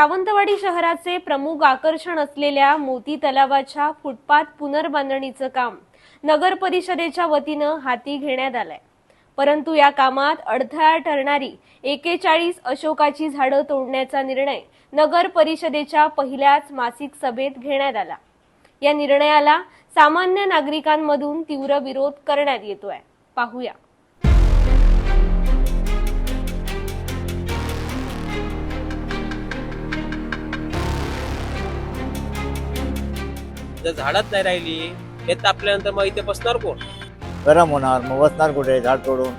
सावंतवाडी शहराचे प्रमुख आकर्षण असलेल्या मोती तलावाच्या फुटपाथ पुनर्बांधणीचं काम नगर परिषदेच्या वतीनं हाती घेण्यात आलंय। परंतु या कामात अडथळा ठरणारी 41 अशोकाची झाडं तोडण्याचा निर्णय नगर परिषदेच्या पहिल्याच मासिक सभेत घेण्यात आला। या निर्णयाला सामान्य नागरिकांमधून तीव्र विरोध करण्यात येतोय। पाहूया। जर झाडच नाही राहिली हे तापल्यानंतर मग इथे बसणार कोण? गरम होणार, मग बसणार कुठे झाड तोडून?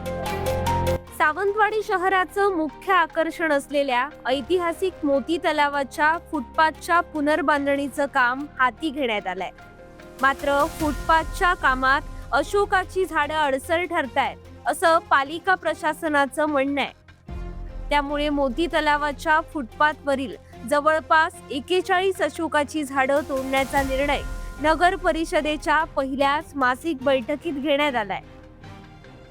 सावंतवाडी शहराचं मुख्य आकर्षण असलेल्या ऐतिहासिक मोती तलावाच्या फुटपाथच्या पुनर्बांधणीचं काम हाती घेण्यात आलंय। मात्र फुटपाथच्या कामात अशोकाची झाडं अडसर ठरतायत असं पालिका प्रशासनाचं म्हणणं आहे। त्यामुळे मोती तलावाच्या फुटपाथवरील जवळपास 41 अशोकाची झाडं तोडण्याचा निर्णय नगर परिषदेच्या पहिल्याच मासिक बैठकीत घेण्यात आलाय।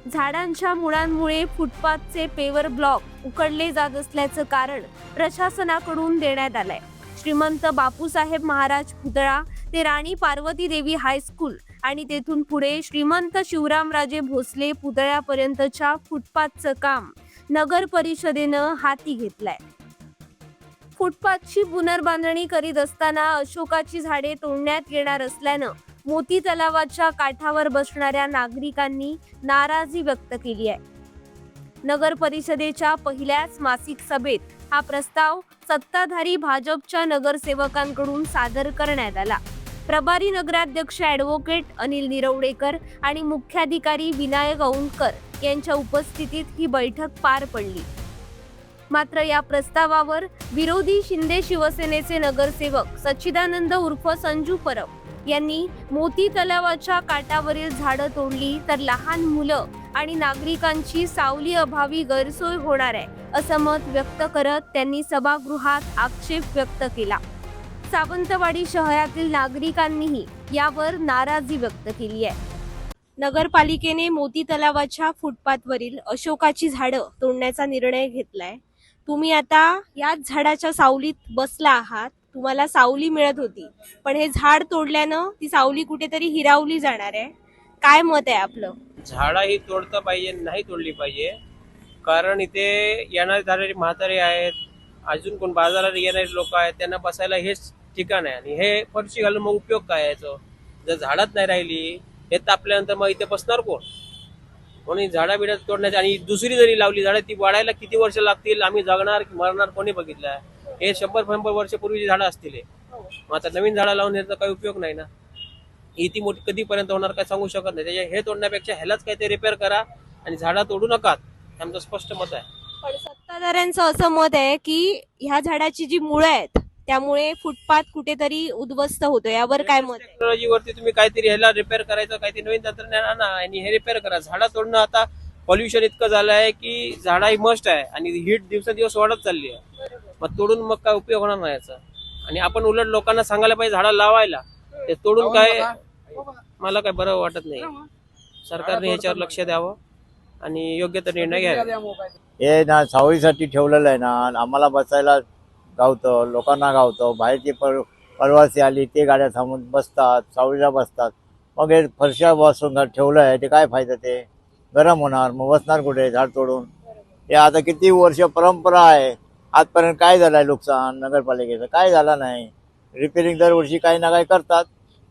झाडांच्या मुळांमुळे फुटपाथचे पेवर ब्लॉक उकडले जात असल्याचं कारण प्रशासनाकडून देण्यात आलंय। श्रीमंत बापूसाहेब महाराज पुतळा ते राणी पार्वती देवी हायस्कूल आणि तेथून पुढे श्रीमंत शिवरामराजे भोसले पुतळ्यापर्यंतच्या फुटपाथचं काम नगर परिषदेनं हाती घेतलंय। फुटपाथची पुनर्बांधणी करीत असताना अशोकाची झाडे तोडण्यात येणार असल्यानं मोती तलावाच्या काठावर बसणाऱ्या नागरिकांनी नाराजी व्यक्त केली आहे। नगर परिषदेच्या पहिल्याच मासिक सभेत हा प्रस्ताव सत्ताधारी भाजपच्या नगरसेवकांकडून सादर करण्यात आला। प्रभारी नगराध्यक्ष ॲडव्होकेट अनिल निरवडेकर आणि मुख्याधिकारी विनायक औंधकर यांच्या उपस्थितीत ही बैठक पार पडली। मात्र या प्रस्तावावर विरोधी शिंदे शिवसेनेचे नगरसेवक सच्चिदानंद उर्फ संजू परब यांनी मोती तलावाच्या काठावरील झाडं तोडली तर लहान मुलं आणि नागरिकांची सावली अभावी गैरसोय होणार आहे असं मत व्यक्त करत त्यांनी सभागृहात आक्षेप व्यक्त केला। सावंतवाडी शहरातील नागरिकांनीही यावर नाराजी व्यक्त केली आहे। नगरपालिकेने मोती तलावाच्या फुटपाथवरील अशोकाची झाडं तोडण्याचा निर्णय घेतलाय। तुम्ही आता याच झाडाच्या सावलीत बसला आहात, तुम्हाला सावली मिळत होती, पण हे झाड तोडल्यानं ती सावली कुठेतरी हिरावली जाणार आहे। काय मत आहे आपलं? झाडं ही तोडता पाहिजे, नाही तोडली पाहिजे। कारण इथे येणारे जाणारे म्हातारे आहेत, अजून कोण बाजारात येणारे लोक आहेत, त्यांना बसायला हेच ठिकाण आहे आणि हे फरशी घालून मग उपयोग काय याचा? जर झाडच नाही राहिली हे तापल्यानंतर मग इथे बसणार कोण? कोणी झाडा बिडा तोडण्याची आणि दुसरी जरी लावली झाडं ती वाढायला किती वर्ष लागतील? आम्ही जगणार की मरणार कोणी बघितलं? हे 100-100 वर्षापूर्वीची झाडं असतील। मग आता नवीन झाडं लावून याचा काही उपयोग नाही ना। ही ती मोठी कधीपर्यंत होणार काय सांगू शकत नाही। त्याच्या हे तोडण्यापेक्षा ह्यालाच काही ते रिपेअर करा आणि झाडं तोडू नका, आमचं स्पष्ट मत आहे। पण सत्ताधाऱ्यांचं असं मत आहे की ह्या झाडाची जी मुळं आहेत त्यामुळे फुटपाथ कुठेतरी उद्ध्वस्त होतो। यावर काय मत आहे? टेक्नॉलॉजीवरती तुम्ही काहीतरी ह्याला रिपेअर करायचं, काहीतरी नवीन तंत्रज्ञान आणा आणि हे रिपेअर करा। झाडं तोडणं आता पॉल्युशन इतकं झालं आहे की झाडा ही मस्ट आहे आणि हीट दिवसेंदिवस वाढत चालली आहे। मग तोडून मग काय उपयोग होणार नाही याचा। आणि आपण उलट लोकांना सांगायला पाहिजे झाडं लावायला, ते तोडून काय मला काय बरं वाटत नाही। सरकारने ह्याच्यावर लक्ष द्यावं आणि योग्य तो निर्णय घ्यावा। हे ना सावलीसाठी ठेवलेलं आहे ना, आम्हाला बसायला गावतं, लोकांना गावतं। बाहेरची प्रवासी आली ते गाड्या थांबून बसतात, सावलीला बसतात। मग हे फरशा बसून ठेवलं आहे ते काय फायदा? ते गरम होणार, मग बसणार कुठे झाड तोडून? हे आता किती वर्ष परंपरा आहे, आजपर्यंत काय झालंय नुकसान? नगरपालिकेचं काय झालं नाही। रिपेअरिंग दरवर्षी काही ना काही करतात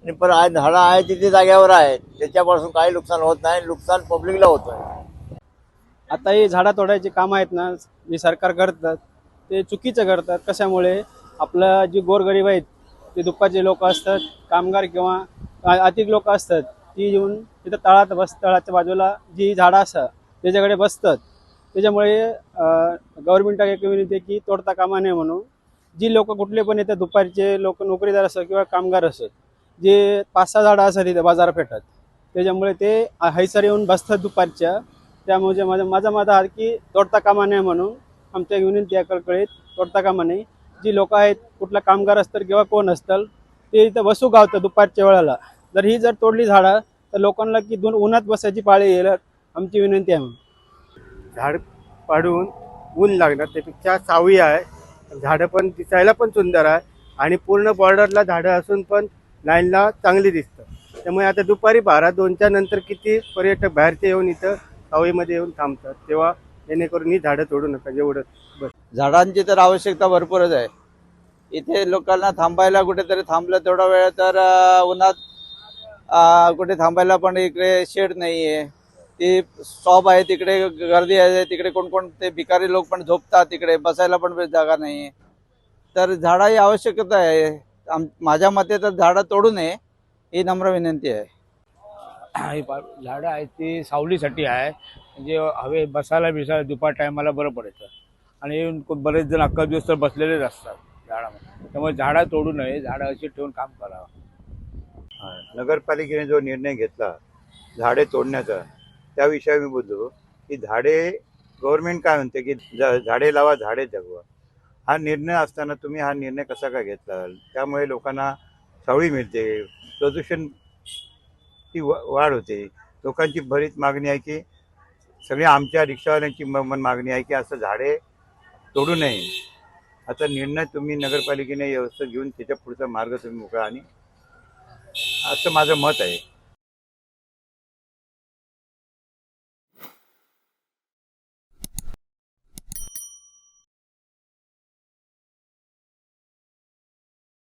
आणि पण झाडं आहे तिथे जाग्यावर आहेत, त्याच्यापासून काही नुकसान होत नाही, नुकसान पब्लिकला होतंय। आता हे झाडं तोडायचे काम आहेत ना जे सरकार करतात ते चुकीचं करतात। कशामुळे आपलं जी गोरगरीब आहेत ते दुपारचे लोक असतात, कामगार किंवा अधिक लोक असतात, ती येऊन तिथं तळाच्या बाजूला जी झाडं असतात त्याच्याकडे बसतात। त्याच्यामुळे गव्हर्नमेंटला एक विनंती आहे की तोडता कामा नये म्हणून। जी लोक कुठले पण येतात, दुपारचे लोक नोकरीदार असतात किंवा कामगार असतात, जे 5-6 झाडं असतात तिथे बाजारपेठात, त्याच्यामुळे ते हैसर येऊन बसतात दुपारच्या। त्यामुळे माझा मत आहे की तोडता कामा नये म्हणून आमच्या विनंती आहे कळकळीत, तोडता कामा नये। जी लोक आहेत, कुठला कामगार असतात किंवा कोण असतात, ते इथं बसू गावतं दुपारच्या वेळेला। जर ही जर तोडली झाडं तर लोकांना की उन्हात बसायची पाळी येईल, आमची विनंती आहे। झाड पाडून ऊन लागणार, त्यापेक्षा सावली आहे झाडं पण दिसायला पण सुंदर आहे आणि पूर्ण बॉर्डरला झाडं असून पण लाईनला चांगली दिसतं. त्यामुळे आता दुपारी 12-2च्या नंतर किती पर्यटक बाहेरचे येऊन इथं सावळीमध्ये येऊन थांबतात, तेव्हा जेणेकरून ही झाडं तोडू नका एवढं बस. झाडांची तर आवश्यकता भरपूरच आहे. इथे लोकांना थांबायला कुठेतरी थांबलं तेवढा वेळ तर उन्हात कुठे थांबायला पण इकडे शेड नाहीये. ती स्टॉप आहे तिकडे गर्दी आहे, तिकडे कोण कोण ते भिकारी लोक पण झोपतात, तिकडे बसायला पण जागा नाही. तर झाडा ही आवश्यकता आहे. माझ्या मते तर झाडं तोडू नये ही नम्र विनंती आहे. झाडं आहेत ती सावलीसाठी आहे, म्हणजे हवे बसायला बिसायला दुपार टायमाला बरं पडायचं. आणि बरेच जण अख्खा दिवस तर बसलेलेच असतात झाडामध्ये, त्यामुळे झाडं तोडू नये, झाडं अशी ठेवून काम करावं. नगरपालिकेने जो निर्णय घेतला झाडे तोडण्याचा, त्याविषयी मी बोललो की झाडे गव्हर्नमेंट काय म्हणते की झाडे लावा झाडे जगवा. हा निर्णय असताना तुम्ही हा निर्णय कसा काय घेतला? त्यामुळे लोकांना सावळी मिळते, प्रदूषण ती वाढ होते. लोकांची बरीच मागणी आहे की सगळे आमच्या रिक्षावाल्यांची मागणी आहे की असं झाडे तोडू नये. आता निर्णय तुम्ही नगरपालिकेने व्यवस्था घेऊन त्याच्या पुढचा मार्ग तुम्ही मोकळा आणि असं माझं मत आहे.